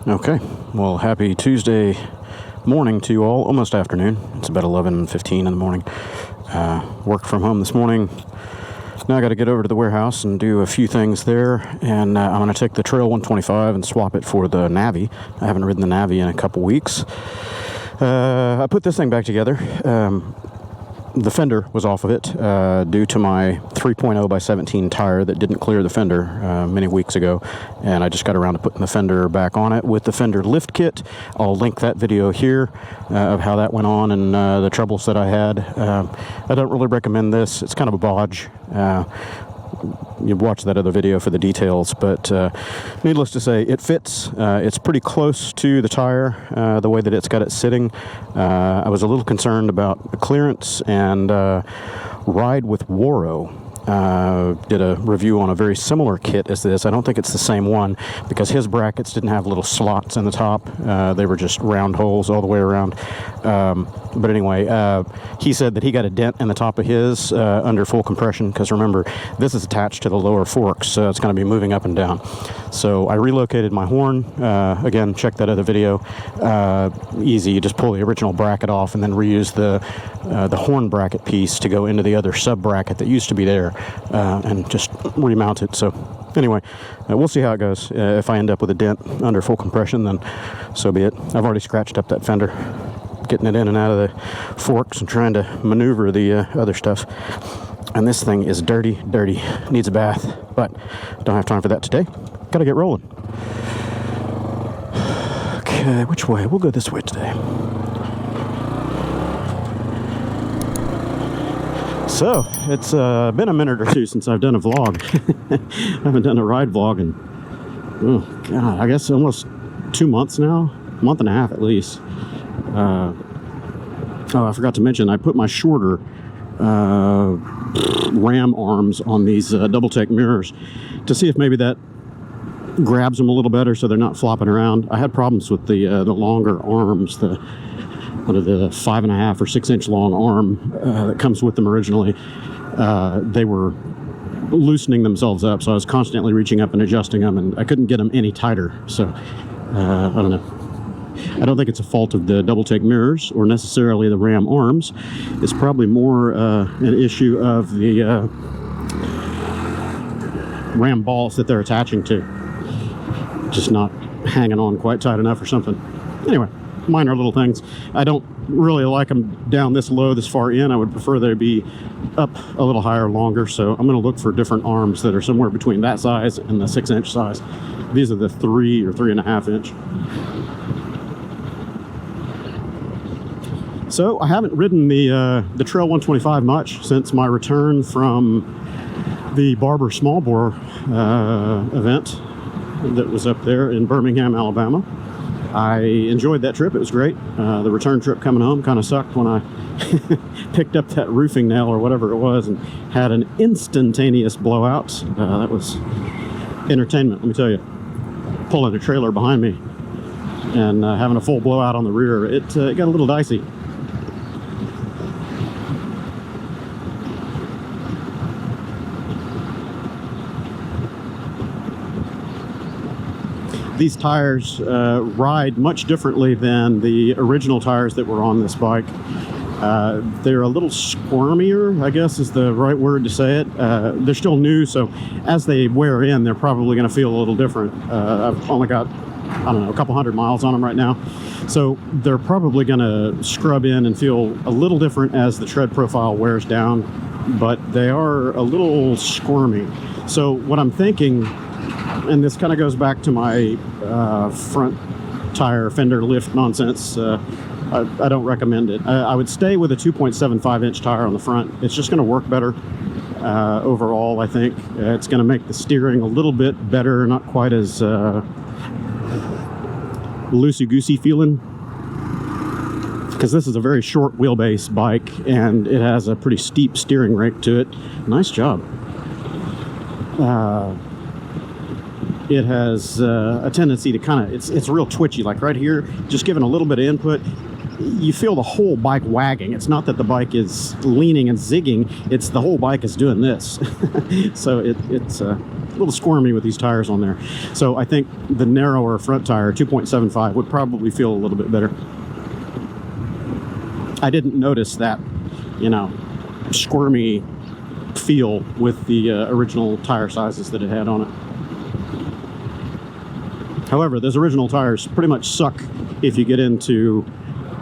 Okay, well, happy Tuesday morning to you all, almost afternoon. It's about 11:15 in the morning. Worked from home this morning. Now I got to get over to the warehouse and do a few things there, and I'm going to take the Trail 125 and swap it for the Navy. I haven't ridden the Navy in a couple weeks. I put this thing back together. The fender was off of it due to my 3.0 by 17 tire that didn't clear the fender many weeks ago, and I just got around to putting the fender back on it with the fender lift kit. I'll link that video here of how that went on and the troubles that I had. I don't really recommend this. It's kind of a bodge. You watch that other video for the details, but needless to say, it fits. It's pretty close to the tire, the way that it's got it sitting. I was a little concerned about the clearance, and Ride with Waro did a review on a very similar kit as this. I don't think it's the same one because his brackets didn't have little slots in the top. They were just round holes all the way around. But anyway, he said that he got a dent in the top of his under full compression because remember, this is attached to the lower forks, so it's going to be moving up and down. So I relocated my horn. Again, check that other video. Easy, you just pull the original bracket off and then reuse the horn bracket piece to go into the other sub bracket that used to be there, and just remount it. So anyway, we'll see how it goes. If I end up with a dent under full compression, then so be it. I've already scratched up that fender, getting it in and out of the forks and trying to maneuver the other stuff. And this thing is dirty, needs a bath, but don't have time for that today. Gotta get rolling. Okay, which way? We'll go this way today. So, it's been a minute or two since I've done a vlog. I haven't done a ride vlog in, oh God, I guess almost 2 months now, month and a half at least. Oh, I forgot to mention, I put my shorter ram arms on these double take mirrors to see if maybe that grabs them a little better so they're not flopping around. I had problems with the longer arms, the 5.5 or 6 inch long arm that comes with them originally. They were loosening themselves up, so I was constantly reaching up and adjusting them, and I couldn't get them any tighter. So I don't know. I don't think it's a fault of the double take mirrors or necessarily the ram arms. It's probably more an issue of the ram balls that they're attaching to, just not hanging on quite tight enough or something. Anyway, minor little things. I don't really like them down this low, this far in. I would prefer they be up a little higher, longer. So I'm going to look for different arms that are somewhere between that size and the 6 inch size. These are the 3 or 3.5 inch. So I haven't ridden the Trail 125 much since my return from the Barber Small Bore event that was up there in Birmingham, Alabama. I enjoyed that trip. It was great. The return trip coming home kind of sucked when I picked up that roofing nail or whatever it was and had an instantaneous blowout. That was entertainment, let me tell you. Pulling a trailer behind me and having a full blowout on the rear. It got a little dicey. These tires ride much differently than the original tires that were on this bike. They're a little squirmier, I guess is the right word to say it. They're still new, so as they wear in, they're probably going to feel a little different. I've only got, I don't know, a couple 100 miles on them right now. So they're probably going to scrub in and feel a little different as the tread profile wears down, but they are a little squirmy. So what I'm thinking, and this kind of goes back to my front tire fender lift nonsense. I don't recommend it. I would stay with a 2.75 inch tire on the front. It's just going to work better overall, I think. It's going to make the steering a little bit better, not quite as loosey-goosey feeling. Because this is a very short wheelbase bike, and it has a pretty steep steering rake to it. Nice job. It has a tendency to kind of, it's real twitchy, like right here, just giving a little bit of input, you feel the whole bike wagging. It's not that the bike is leaning and zigging, it's the whole bike is doing this. So it's little squirmy with these tires on there. So I think the narrower front tire, 2.75, would probably feel a little bit better. I didn't notice that, you know, squirmy feel with the original tire sizes that it had on it. However, those original tires pretty much suck if you get into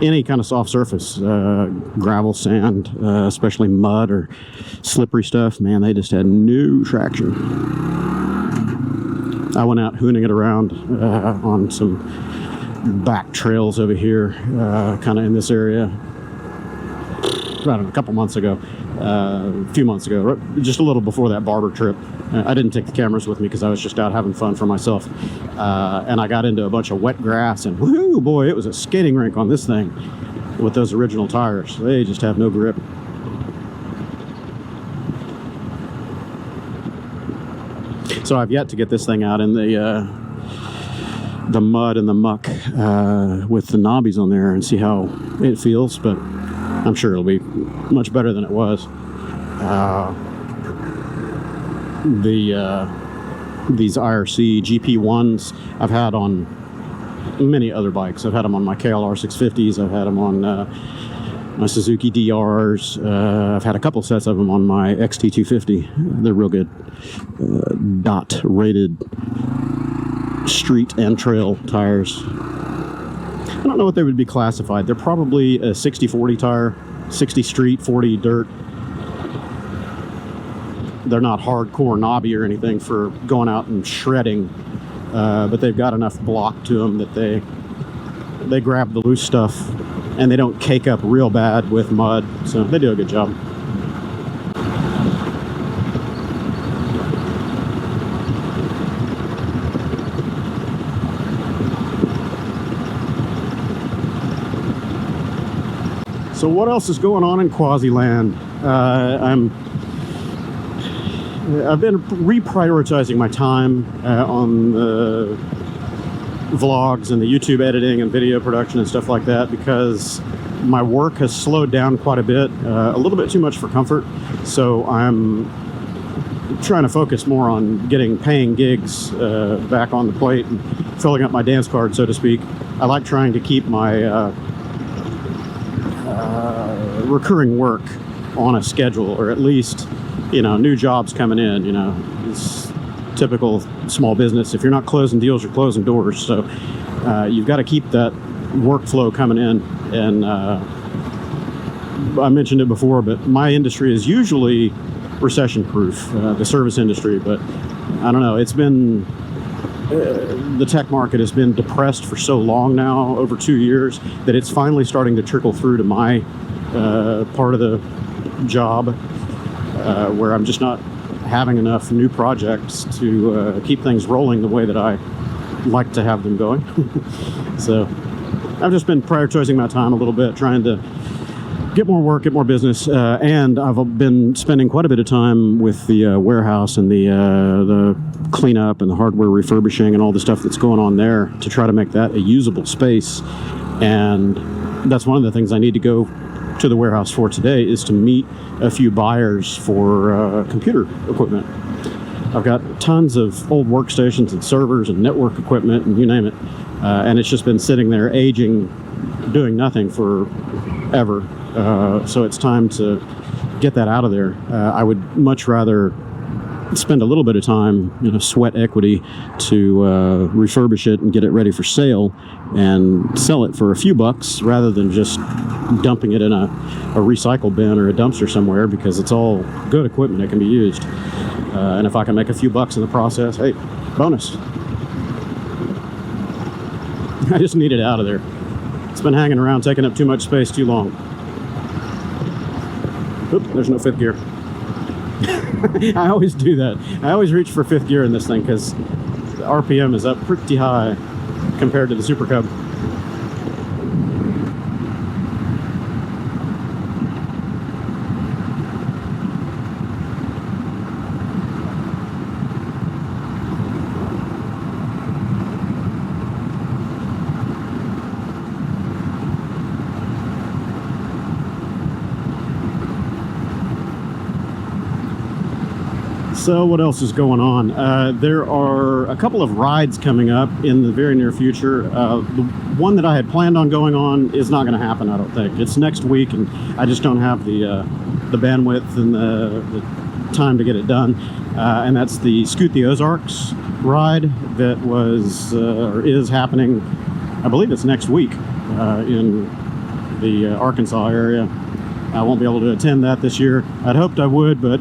any kind of soft surface, gravel, sand, especially mud or slippery stuff. Man, they just had no traction. I went out hooning it around on some back trails over here, kind of in this area, I don't know, a couple months ago, a few months ago, just a little before that barber trip. I didn't take the cameras with me because I was just out having fun for myself. And I got into a bunch of wet grass, and whoo, boy, it was a skating rink on this thing with those original tires. They just have no grip. So I've yet to get this thing out in the mud and the muck with the knobbies on there and see how it feels, but I'm sure it'll be much better than it was. These IRC GP-1s I've had on many other bikes. I've had them on my KLR 650s. I've had them on my Suzuki DRs. I've had a couple sets of them on my XT250. They're real good. Dot rated street and trail tires. I don't know what they would be classified. They're probably a 60-40 tire, 60 street, 40 dirt. They're not hardcore knobby or anything for going out and shredding, but they've got enough block to them that they grab the loose stuff and they don't cake up real bad with mud, so they do a good job. So what else is going on in Quasi-land? I've been reprioritizing my time on the vlogs and the YouTube editing and video production and stuff like that because my work has slowed down quite a bit, a little bit too much for comfort. So I'm trying to focus more on getting paying gigs back on the plate and filling up my dance card, so to speak. I like trying to keep my recurring work on a schedule, or at least, you know, new jobs coming in. You know, it's typical small business. If you're not closing deals, you're closing doors. So you've got to keep that workflow coming in. And I mentioned it before, but my industry is usually recession proof, the service industry. But I don't know, it's been the tech market has been depressed for so long now, over 2 years, that it's finally starting to trickle through to my part of the job, where I'm just not having enough new projects to keep things rolling the way that I like to have them going. So I've just been prioritizing my time a little bit, trying to get more work, get more business, and I've been spending quite a bit of time with the warehouse and the cleanup and the hardware refurbishing and all the stuff that's going on there to try to make that a usable space. And that's one of the things I need to go to the warehouse for today, is to meet a few buyers for computer equipment. I've got tons of old workstations and servers and network equipment and you name it, and it's just been sitting there aging, doing nothing forever. So it's time to get that out of there. I would much rather spend a little bit of time, you know, sweat equity to refurbish it and get it ready for sale and sell it for a few bucks, rather than just dumping it in a recycle bin or a dumpster somewhere, because it's all good equipment that can be used. And if I can make a few bucks in the process, hey, bonus. I just need it out of there. It's been hanging around, taking up too much space too long. Oop, there's no fifth gear. I always do that. I always reach for fifth gear in this thing because the RPM is up pretty high compared to the Super Cub. So what else is going on? There are a couple of rides coming up in the very near future. The one that I had planned on going on is not going to happen, I don't think. It's next week, and I just don't have the bandwidth and the time to get it done. And that's the Scoot the Ozarks ride that was or is happening. I believe it's next week in the Arkansas area. I won't be able to attend that this year. I'd hoped I would, but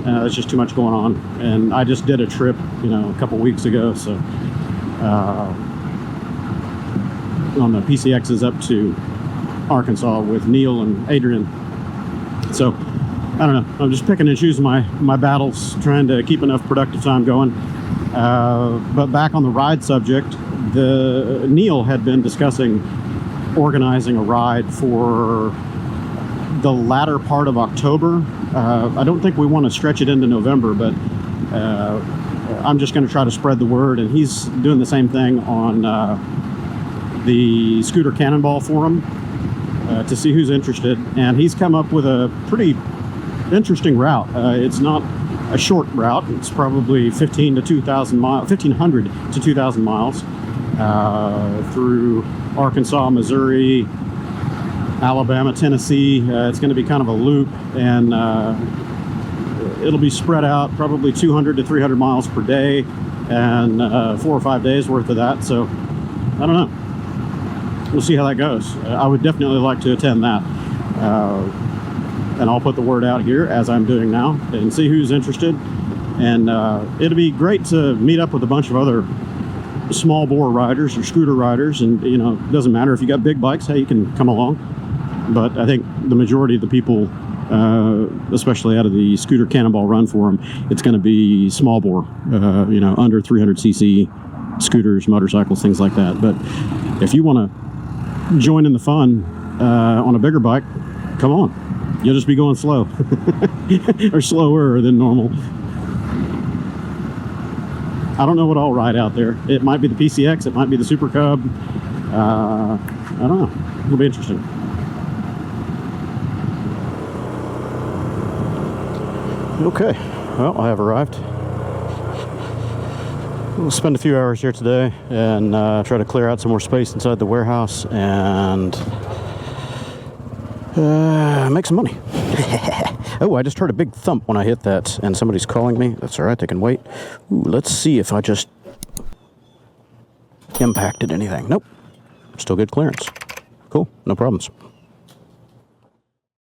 there's just too much going on. And I just did a trip, a couple weeks ago, so on the PCXs up to Arkansas with Neil and Adrian. So I don't know. I'm just picking and choosing my battles, trying to keep enough productive time going. But back on the ride subject, Neil had been discussing organizing a ride for the latter part of October. I don't think we want to stretch it into November, but I'm just going to try to spread the word, and he's doing the same thing on the Scooter Cannonball forum to see who's interested, and he's come up with a pretty interesting route. It's not a short route. It's probably 1500 to 2,000 miles through Arkansas, Missouri, Alabama, Tennessee. It's going to be kind of a loop, and it'll be spread out probably 200 to 300 miles per day, and 4 or 5 days worth of that. So I don't know. We'll see how that goes. I would definitely like to attend that. And I'll put the word out here as I'm doing now and see who's interested. And it'll be great to meet up with a bunch of other small bore riders or scooter riders. And, it doesn't matter if you got big bikes, hey, you can come along. But I think the majority of the people, especially out of the Scooter Cannonball Run Forum, it's going to be small bore, under 300cc scooters, motorcycles, things like that. But if you want to join in the fun on a bigger bike, come on. You'll just be going slow or slower than normal. I don't know what I'll ride out there. It might be the PCX, it might be the Super Cub. I don't know. It'll be interesting. Okay, well, I have arrived. We'll spend a few hours here today and try to clear out some more space inside the warehouse and make some money. Oh, I just heard a big thump when I hit that, and somebody's calling me. That's all right, they can wait. Ooh, let's see if I just impacted anything. Nope, still good clearance. Cool, no problems.